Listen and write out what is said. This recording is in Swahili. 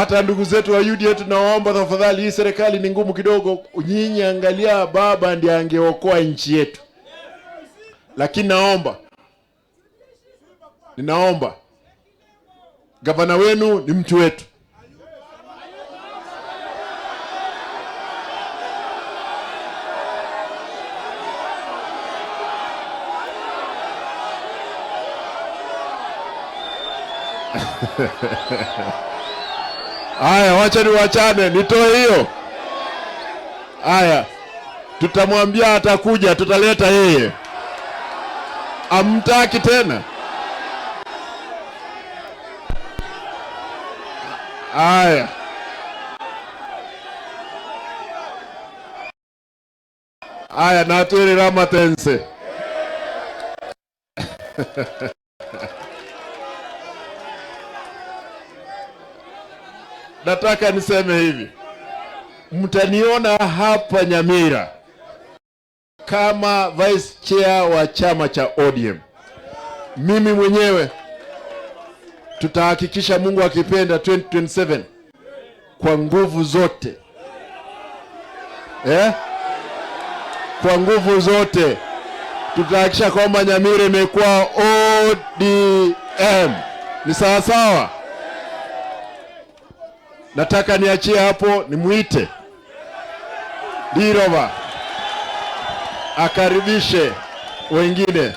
Hata ndugu zetu wa UDA tunawaomba tafadhali, hii serikali ni ngumu kidogo. Nyinyi angalia, baba ndiye angeokoa nchi yetu. Lakini ninaomba gavana wenu ni mtu wetu. Haya, wacha niwachane, nitoe hiyo. Haya, tutamwambia atakuja, tutaleta yeye. Amtaki tena? Haya. Haya, natwiri ramatense. Nataka niseme hivi. Mtaniona hapa Nyamira kama vice chair wa chama cha ODM. Mimi mwenyewe tutahakikisha, Mungu akipenda, 2027 kwa nguvu zote. Kwa nguvu zote tutahakikisha kwamba Nyamira imekuwa ODM. Ni sawa sawa? Nataka niachie hapo, nimuite Dirova akaribishe wengine.